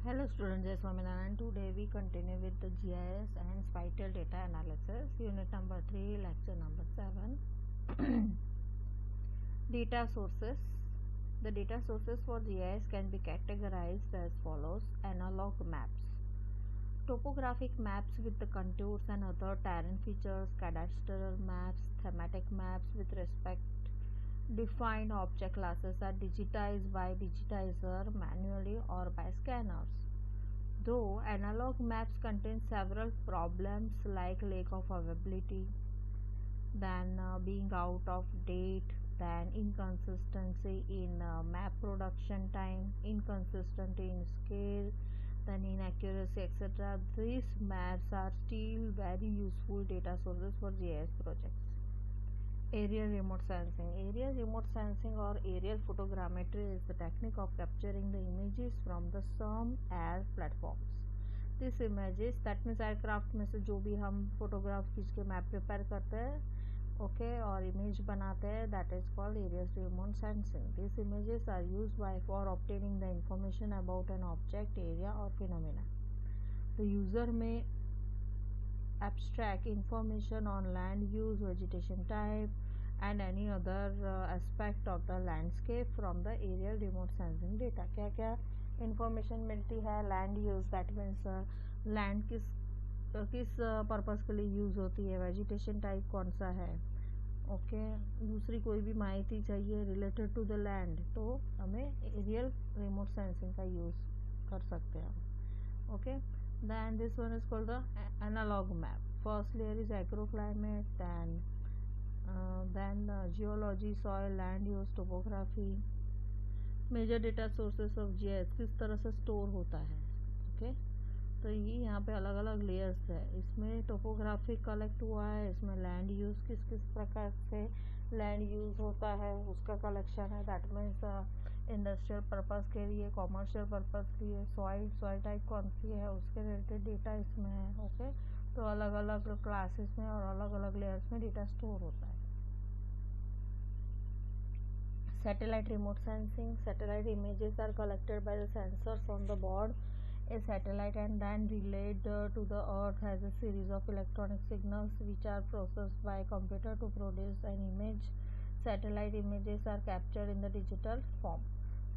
Hello students, Jai Swaminarayan. Today we continue with the GIS and spatial data analysis, unit number 3, lecture number 7. Data sources. The data sources for GIS can be categorized as follows: analog maps, topographic maps with the contours and other terrain features, cadastral maps, thematic maps with respect defined object classes are digitized by digitizer manually or by scanners. Though analog maps contain several problems like lack of availability, then being out of date, then inconsistency in map production time, inconsistency in scale, then inaccuracy, etc. These maps are still very useful data sources for GIS projects. Aerial remote sensing. Aerial remote sensing or aerial photogrammetry is the technique of capturing the images from the some air platforms. These images, that means aircraft में से जो भी हम photograph खींच के map prepare करते हैं, okay, और इमेज बनाते हैं, that is called aerial remote sensing. These images are used for obtaining the information about an object, area or phenomena. The user may abstract information on land use, vegetation type and any other aspect of the landscape from the aerial remote sensing data. क्या क्या information मिलती है? Land use, that means land किस purpose के लिए use होती है, vegetation type कौन सा है, ओके, दूसरी कोई भी माहिती चाहिए रिलेटेड टू द लैंड, तो हमें एरियल रिमोट सेंसिंग का यूज़ कर सकते हैं, okay. Then this one is called the analog map. First layer is agroclimate, then geology, soil, land use, topography. Major data sources of GIS किस तरह से store होता है, ओके. तो ये यहाँ पे अलग अलग लेयर्स है. इसमें टोपोग्राफी कलेक्ट हुआ है, इसमें लैंड यूज़ किस किस प्रकार से लैंड यूज़ होता है उसका कलेक्शन है, दैट मीन्स इंडस्ट्रियल पर्पस के लिए, कॉमर्शियल पर्पस के लिए, सॉइल टाइप कौन सी है उसके रिलेटेड डेटा इसमें है, ओके. तो अलग अलग क्लासेस में और अलग अलग लेयर्स में डेटा स्टोर होता है. Satellite remote sensing. Satellite images are collected by the sensors on the board a satellite and then relayed to the earth as a series of electronic signals which are processed by a computer to produce an image. Satellite images are captured in the digital form.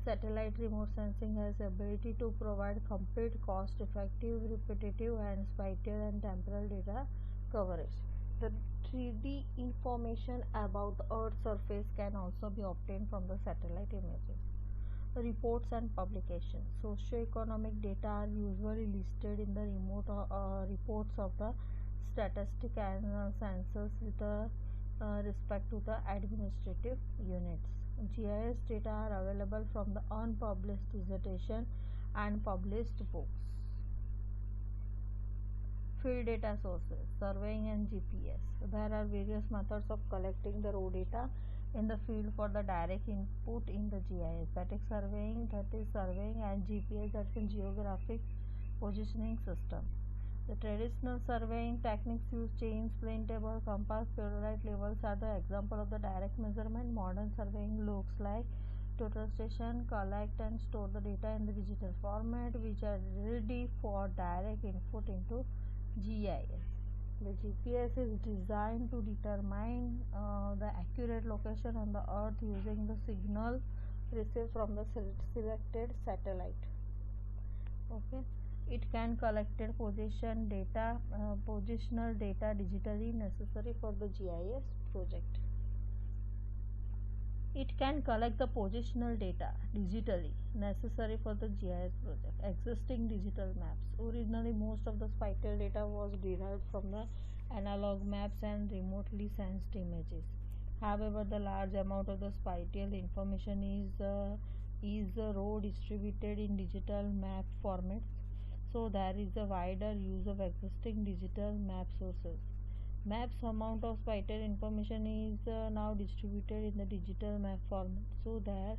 Satellite remote sensing has the ability to provide complete, cost-effective, repetitive and spatial and temporal data coverage. The 3D information about the Earth's surface can also be obtained from the satellite images. Reports and publications. Socio-economic data are usually listed in the remote reports of the statistic and census with respect to the administrative units. GIS data are available from the unpublished dissertation and published books. Field data sources, surveying and GPS. There are various methods of collecting the raw data in the field for the direct input in the GIS. Static surveying, that is surveying, and GPS, that is geographic positioning system. The traditional surveying techniques use chains, plane table, compass, theodolite levels are the example of the direct measurement. Modern surveying looks like total station, collect and store the data in the digital format which are ready for direct input into GIS. The GPS is designed to determine the accurate location on the earth using the signal received from the selected satellite. Okay, it can collect positional data digitally necessary for the GIS project. It can collect the positional data digitally necessary for the GIS project. Existing digital maps. Originally, most of the spatial data was derived from the analog maps and remotely sensed images. However, the large amount of the spatial information is raw distributed in digital map formats. So there is a wider use of existing digital map sources. Maps amount of spatial information is now distributed in the digital map format. So there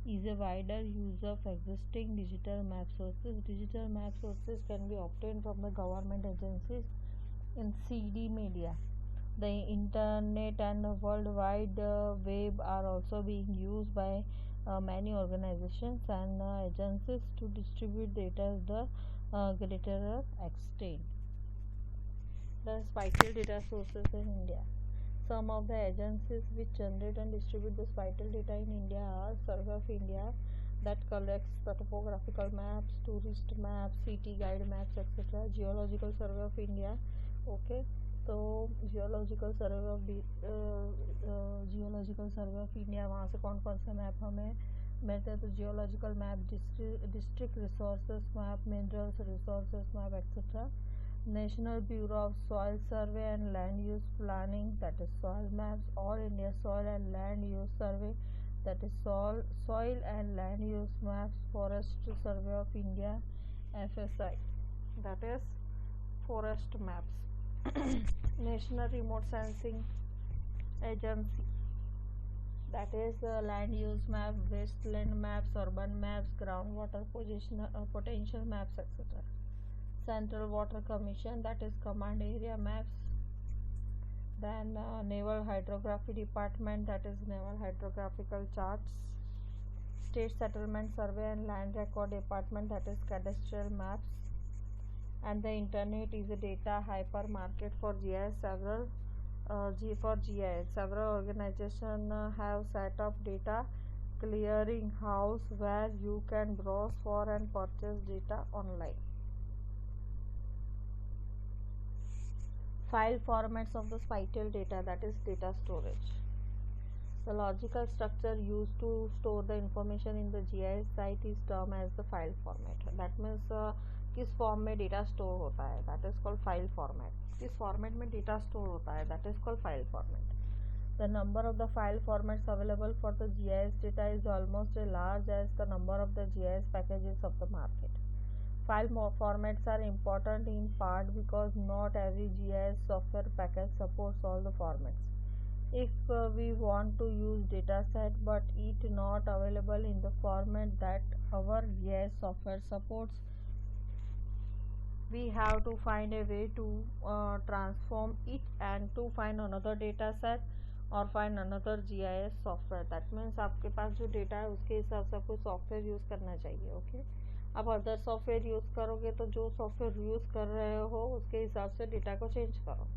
is a wider use of existing digital map sources. Digital map sources can be obtained from the government agencies in CD media. The internet and the World Wide Web are also being used by many organizations and agencies to distribute data to the greater extent. The spatial data sources in India. Some of the agencies which generate and distribute the spatial data in India are Survey of India, that collects the topographical maps, tourist maps, city guide maps, etc. Geological Survey of India. Okay, तो geological survey of geological survey of India, वहाँ से कौन कौन से map हमें मिलते हैं? तो geological map, district resources map, minerals resources map etcetera. National Bureau of Soil Survey and Land Use Planning, that is soil maps. All India Soil and Land Use Survey, that is soil and land use maps. Forest Survey of India, FSI, that is forest maps. National Remote Sensing Agency, that is land use map, wasteland maps, urban maps, groundwater potential maps, etc. Central Water Commission, that is command area maps. Then Naval Hydrography Department, that is naval hydrographical charts. State Settlement Survey and Land Record Department, that is cadastral maps. And the internet is a data hypermarket for GIS. Several organizations have set up data clearing house where you can browse for and purchase data online. File formats of the spatial data, that is data storage. The logical structure used to store the information in the GIS site is termed as the file format. That means किस form में data store होता है, that is called file format. किस format में data store होता है, that is called file format. The number of the file formats available for the GIS data is almost as large as the number of the GIS packages of the market. File formats are important in part because not every GIS software package supports all the formats. If we want to use dataset but it not available in the format that our GIS software supports, we have to find a way to transform it and to find another dataset or find another GIS software. That means आपके पास जो data है उसके हिसाब से आपको software use करना चाहिए. Okay, अब अदर सॉफ्टवेयर यूज़ करोगे तो जो सॉफ्टवेयर यूज़ कर रहे हो उसके हिसाब से डेटा को चेंज करो.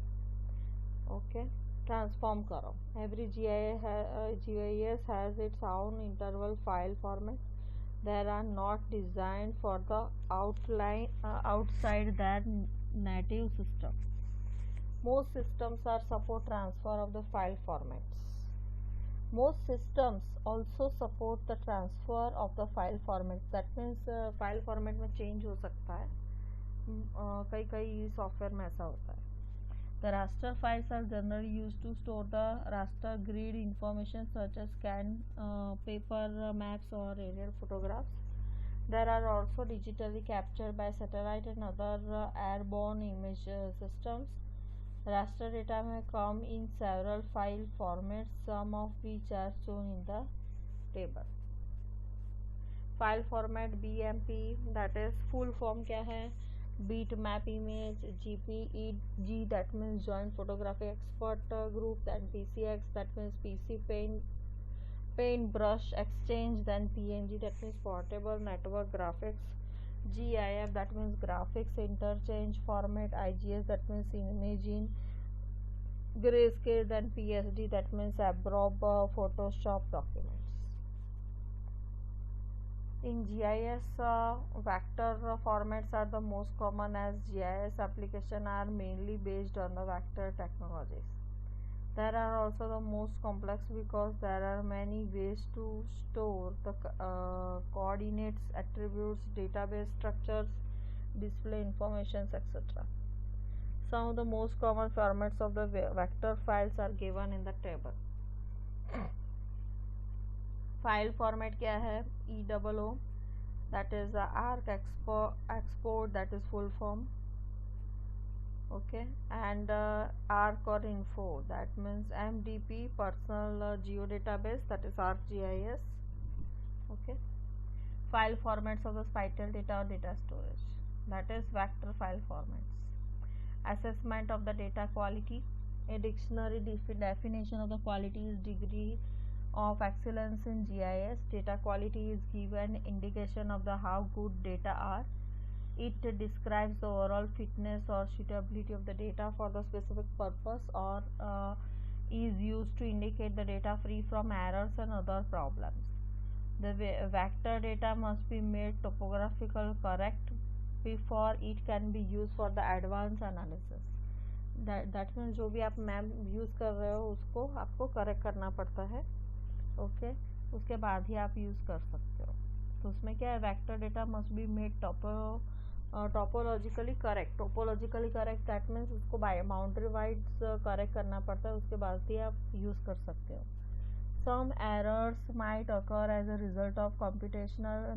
ओके, ट्रांसफॉर्म करो. Every GIS has its own interval file format. There are not designed for the outside their native system. Most systems are support transfer of the file formats. Most systems also support the transfer of the file formats. That means file format में change हो सकता है. कई software में ऐसा होता है. The raster files are generally used to store the raster grid information such as scanned paper maps or aerial photographs. There are also digitally captured by satellite and other airborne image systems. Raster data may come in several file formats, some of which are shown in the table. File format BMP, that is full form क्या है? Bitmap image, GPEG, that means Joint Photographic Expert Group, then PCX, that means PC Paintbrush Exchange, then PNG, that means Portable Network Graphics, GIF, that means Graphics Interchange Format, IGS, that means Image in Grayscale, then PSD, that means Abrob Photoshop Documents. In GIS, vector formats are the most common as GIS applications are mainly based on the vector technologies. There are also the most complex because there are many ways to store the coordinates, attributes, database structures, display information, etc. Some of the most common formats of the vector files are given in the table. File format क्या है? EOO, that is ARC export, that is full form. Okay, and ARC or info, that means MDP, personal geodatabase, that is ArcGIS. Okay, file formats of the spatial data or data storage, that is vector file formats. Assessment of the data quality. A dictionary definition of the quality is degree of excellence in GIS. Data quality is given indication of the how good data are. It describes the overall fitness or suitability of the data for the specific purpose, or is used to indicate the data free from errors and other problems. The vector data must be made topographical correct before it can be used for the advanced analysis. That means जो भी आप map use कर रहे हो उसको आपको correct करना पड़ता है, ओके, उसके बाद ही आप यूज़ कर सकते हो. तो उसमें क्या है, vector data must be made topologically correct. Topologically correct that means उसको बाउंड्री वाइज करेक्ट करना पड़ता है, उसके बाद ही आप यूज़ कर सकते हो. Some errors might occur as a result of computational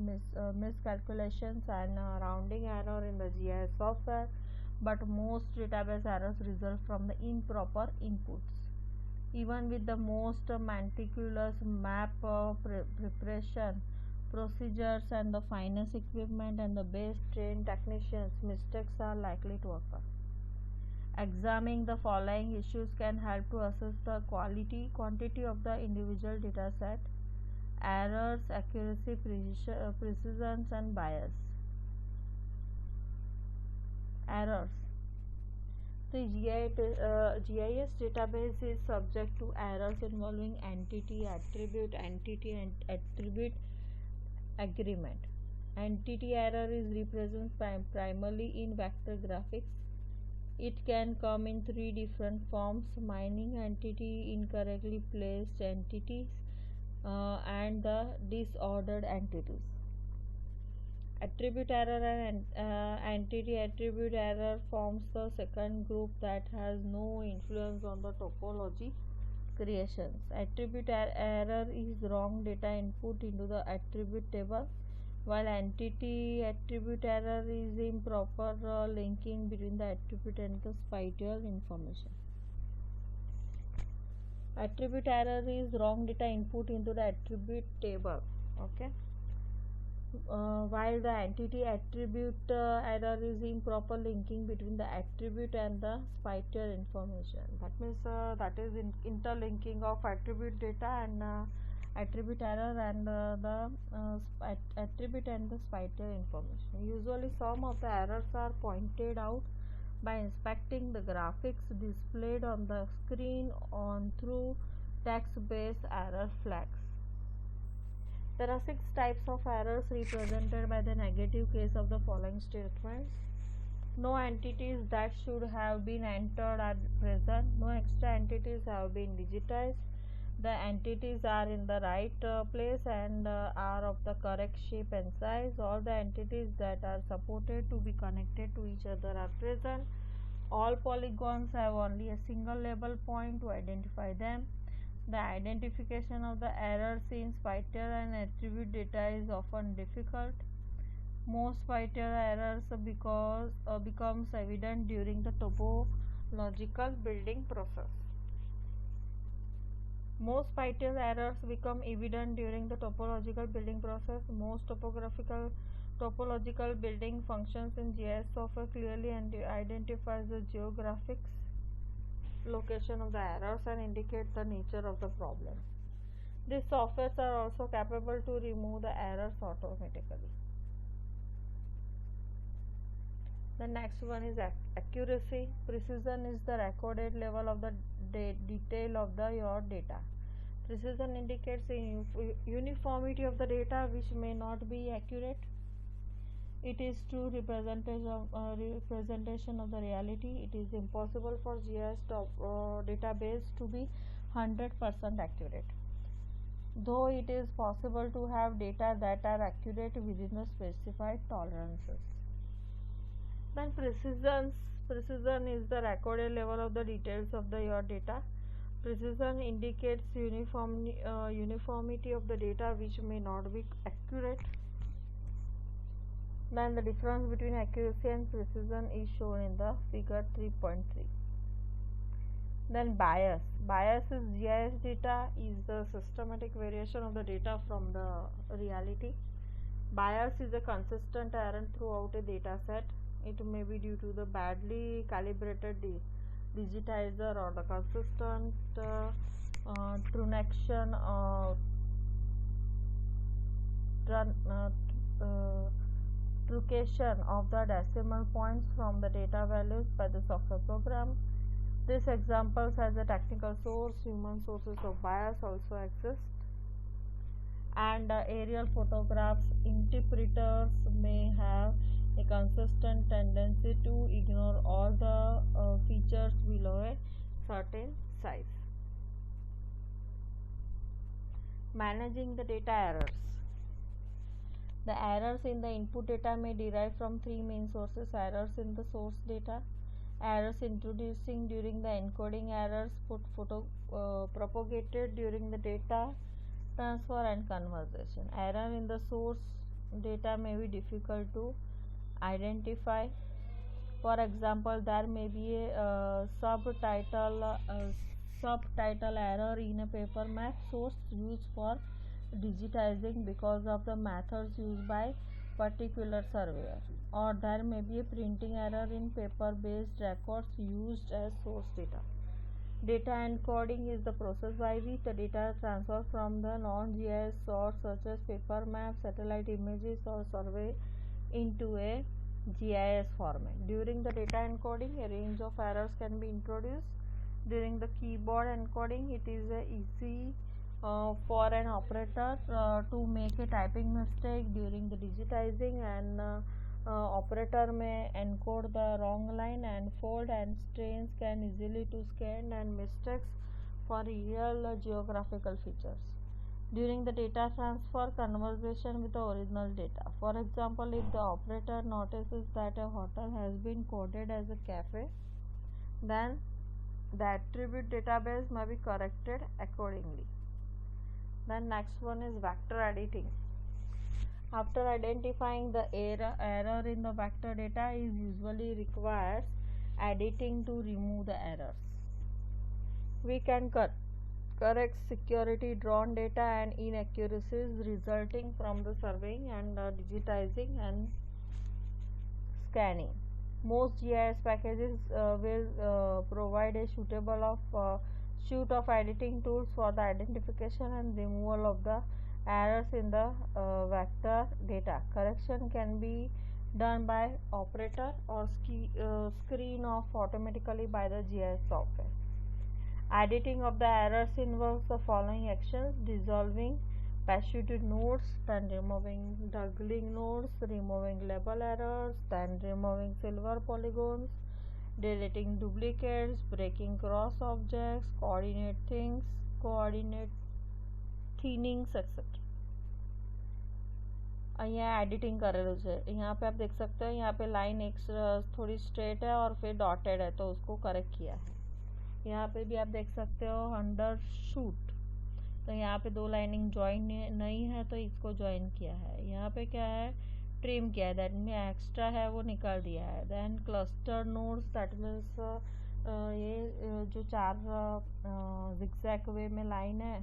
miscalculations and rounding error in the GIS software, but most database errors result from the improper inputs. Even with the most meticulous map preparation procedures and the finest equipment and the best trained technicians, mistakes are likely to occur. Examining the following issues can help to assess the quantity of the individual data set: errors, accuracy, precision, and bias. Errors. The GIS database is subject to errors involving entity, attribute agreement. Entity error is represented primarily in vector graphics. It can come in three different forms: mining entity, incorrectly placed entities, and the disordered entities. Attribute error and entity attribute error forms the second group that has no influence on the topology creations. Attribute error is wrong data input into the attribute table, while entity attribute error is improper linking between the attribute and the spatial information. Attribute error is wrong data input into the attribute table, okay, while the entity attribute error is improper linking between the attribute and the spatial information. That means that is interlinking of attribute data and attribute error and the attribute and the spatial information. Usually some of the errors are pointed out by inspecting the graphics displayed on the screen on through text-based error flags. There are 6 types of errors represented by the negative case of the following statements: no entities that should have been entered are present, no extra entities have been digitized, the entities are in the right place and are of the correct shape and size, all the entities that are supported to be connected to each other are present, all polygons have only a single label point to identify them. The identification of the errors in spatial and attribute data is often difficult. Most spatial errors becomes evident during the topological building process. Most spatial errors become evident during the topological building process. Most topological building functions in GIS software clearly identifies the geographic location of the errors and indicate the nature of the problem. These softwares are also capable to remove the errors automatically. The next one is accuracy. Precision is the recorded level of the detail of your data. Precision indicates the uniformity of the data which may not be accurate. It is true representation of the reality. It is impossible for GIS database to be 100% accurate, though it is possible to have data that are accurate within the specified tolerances. Then precision is the recorded level of the details of your data. Precision indicates uniformity of the data which may not be accurate. Then the difference between accuracy and precision is shown in the figure 3.3. Then bias. Bias is GIS data is the systematic variation of the data from the reality. Bias is a consistent error throughout a data set. It may be due to the badly calibrated digitizer or the consistent truncation truncation of the decimal points from the data values by the software program. This example has a technical source. Human sources of bias also exist. And aerial photographs interpreters may have a consistent tendency to ignore all the features below a certain size. Managing the data errors. The errors in the input data may derive from three main sources: errors in the source data, errors introducing during the encoding, errors propagated during the data transfer and conversion. Error in the source data may be difficult to identify. For example, there may be a subtitle error in a paper map source used for digitizing because of the methods used by particular surveyor, or there may be a printing error in paper-based records used as source data. Data encoding is the process by which the data transfer from the non-GIS source such as paper maps, satellite images or survey into a GIS format. During the data encoding, a range of errors can be introduced. During the keyboard encoding, it is easy for an operator to make a typing mistake. During the digitizing, an operator may encode the wrong line, and fold and strains can easily to scan and mistakes for real geographical features. During the data transfer, conversation with the original data. For example, if the operator notices that a hotel has been coded as a cafe, then the attribute database may be corrected accordingly. Then next one is vector editing. After identifying the error in the vector data is usually requires editing to remove the errors. We can correct security drawn data and inaccuracies resulting from the surveying and digitizing and scanning. Most GIS packages will provide a suite of editing tools for the identification and removal of the errors in the vector data. Correction can be done by operator or screen off automatically by the GIS software. Editing of the errors involves the following actions: dissolving pasted nodes, then removing doubling nodes, removing label errors, then removing silver polygons, deleting duplicates, breaking cross objects, coordinate thinnings, etc. यहाँ editing करेलू है। यहाँ पे आप देख सकते हो, यहाँ पे लाइन एक थोड़ी स्ट्रेट है और फिर डॉटेड है, तो उसको करेक्ट किया है। यहाँ पे भी आप देख सकते हो अंडर शूट, तो यहाँ पे दो लाइनिंग ज्वाइन नहीं है तो इसको ज्वाइन किया है। यहाँ पे क्या है, ट्रिम किया है, दैट मीन एक्स्ट्रा है वो निकाल दिया है। Then cluster nodes, that means ये जो चार जिगजैग वे में लाइन है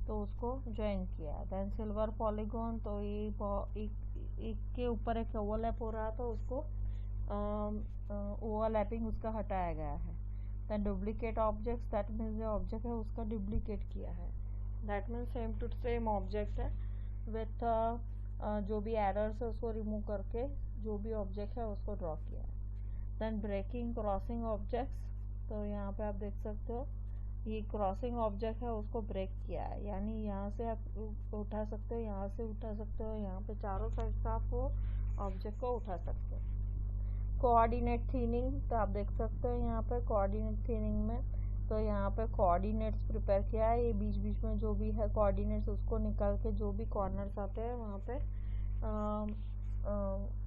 तो उसको ज्वाइन किया है। देन सिल्वर पॉलीगॉन, तो ये एक के ऊपर एक ओवरलैप हो रहा तो उसको ओवरलैपिंग उसका हटाया गया है। Then duplicate objects, that means जो ऑब्जेक्ट है उसका डुप्लीकेट किया है, that means same to same object है विथ जो भी एरर्स है उसको रिमूव करके जो भी ऑब्जेक्ट है उसको ड्रॉ किया है। देन ब्रेकिंग क्रॉसिंग ऑब्जेक्ट्स, तो यहाँ पे आप देख सकते हो ये क्रॉसिंग ऑब्जेक्ट है उसको ब्रेक किया है, यानी यहाँ से आप उठा सकते हो, यहाँ से उठा सकते हो, यहाँ पे चारों साइड से आप वो ऑब्जेक्ट को उठा सकते हो। कोऑर्डिनेट थिनिंग, तो आप देख सकते हो यहाँ पे कोऑर्डिनेट थिनिंग में, तो यहाँ पे कोऑर्डिनेट्स प्रिपेयर किया है, ये बीच बीच में जो भी है कोऑर्डिनेट्स उसको निकाल के जो भी कॉर्नर्स आते हैं वहाँ पे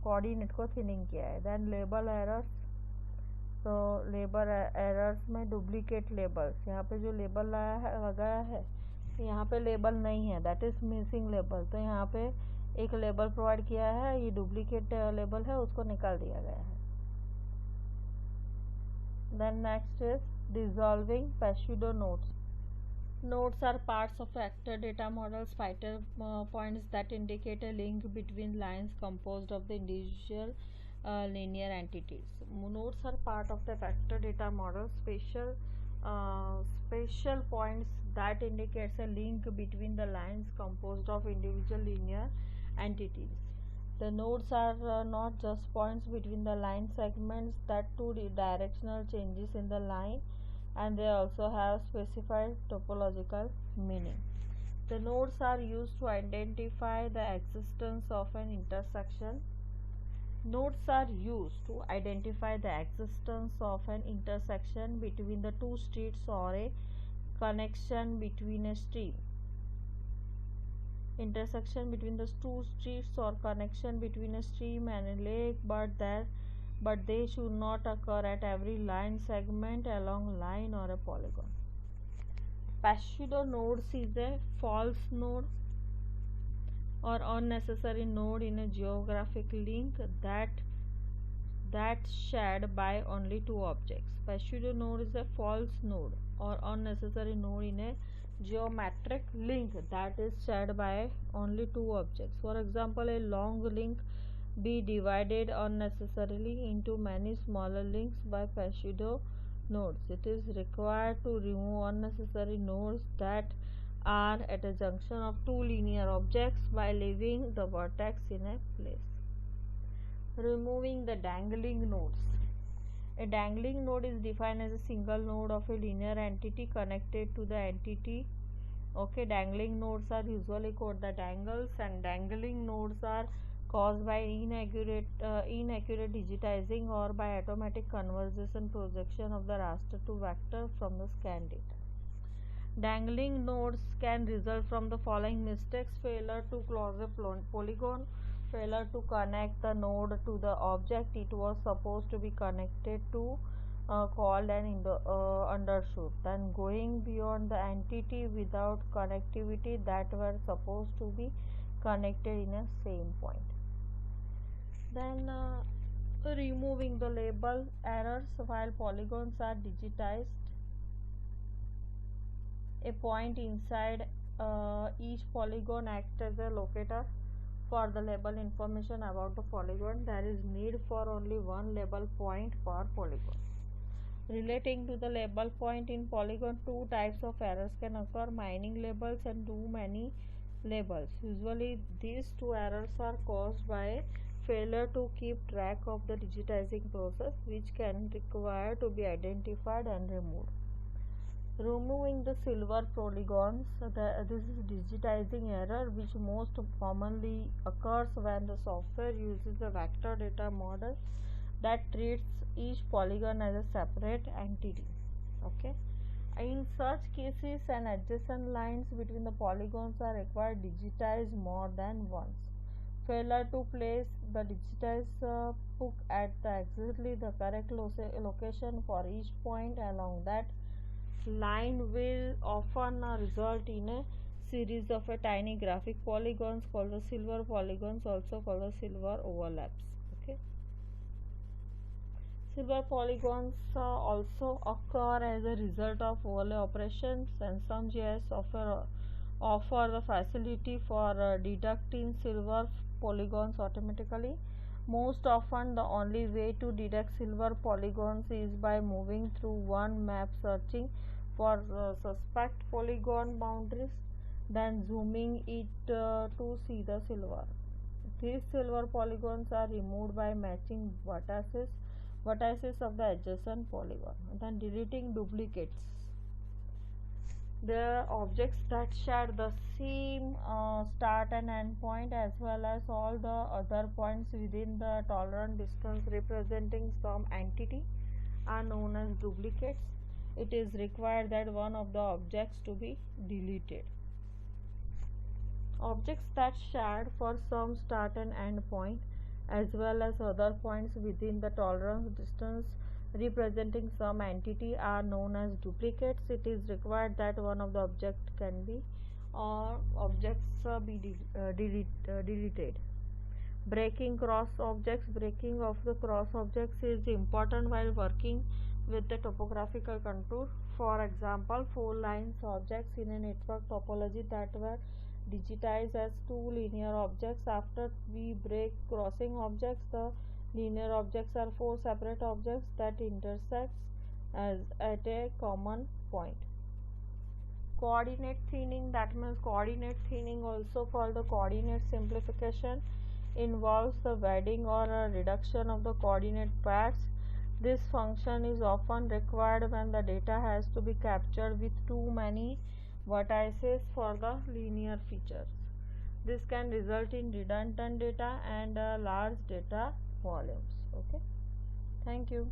कोऑर्डिनेट को थिनिंग किया है। देन लेबल एरर्स, तो लेबल एरर्स में डुप्लीकेट लेबल्स, यहाँ पे जो लेबल लगाया है यहाँ पे लेबल नहीं है, दैट इज मिसिंग लेबल, तो यहाँ पे एक लेबल प्रोवाइड किया है, ये डुप्लीकेट लेबल है उसको निकाल दिया गया है। Then next is dissolving pseudo nodes. Nodes are parts of vector data model, SPATIAL points that indicate a link between lines composed of the individual linear entities. Nodes are part of the vector data model. Spatial Spatial points that indicates a link between the lines composed of individual linear entities. The nodes are not just points between the line segments that do directional changes in the line, and they also have specified topological meaning. The nodes are used to identify the existence of an intersection. Nodes are used to identify the existence of an intersection between the two streets or a connection between a stream. Intersection between the two streets or connection between a stream and a lake, but they should not occur at every line segment along line or a polygon. Pseudo nodes is a false node or unnecessary node in a geographic link that's shared by only two objects. Pseudo node is a false node or unnecessary node in a geometric link that is shared by only two objects. For example, a long link be divided unnecessarily into many smaller links by pseudo nodes. It is required to remove unnecessary nodes that are at a junction of two linear objects by leaving the vertex in a place. Removing the dangling nodes. A dangling node is defined as a single node of a linear entity connected to the entity. Okay, dangling nodes are usually called the dangles, and dangling nodes are caused by inaccurate digitizing or by automatic conversion projection of the raster to vector from the scan data. Dangling nodes can result from the following mistakes: failure to close a polygon, failure to connect the node to the object it was supposed to be connected to, called an undershoot, then going beyond the entity without connectivity that were supposed to be connected in a same point. Then removing the label errors. While polygons are digitized, a point inside each polygon acts as a locator for the label information about the polygon. There is need for only one label point per polygon. Relating to the label point in polygon, two types of errors can occur: mining labels and too many labels. Usually these two errors are caused by failure to keep track of the digitizing process, which can require to be identified and removed. Removing the silver polygons. This is digitizing error, which most commonly occurs when the software uses a vector data model that treats each polygon as a separate entity. Okay, in such cases, an adjacent lines between the polygons are required digitized more than once. Failure to place the digitized hook at exactly the correct location for each point along that line will often result in a series of tiny graphic polygons called the silver polygons, also called the silver overlaps. Okay, silver polygons also occur as a result of overlay operations, and some GIS offer the facility for deducting silver polygons automatically. Most often, the only way to deduct silver polygons is by moving through one map, searching for suspect polygon boundaries, then zooming it to see the silver. These silver polygons are removed by matching vertices of the adjacent polygon, then deleting duplicates. There are objects that share the same start and end point, as well as all the other points within the tolerant distance representing some entity, are known as duplicates. It is required that one of the objects to be deleted. Objects that shared for some start and end point, as well as other points within the tolerance distance representing some entity, are known as duplicates. It is required that one of the objects can be or objects be deleted. Breaking cross objects. Breaking of the cross objects is important while working with the topographical contour. For example, 4 lines objects in a network topology that were digitized as two linear objects. After we break crossing objects, the linear objects are 4 separate objects that intersect as at a common point. Coordinate thinning, that means coordinate thinning, also called the coordinate simplification, involves the wedding or a reduction of the coordinate pairs. This function is often required when the data has to be captured with too many vertices for the linear features. This can result in redundant data and large data volumes. Okay, thank you.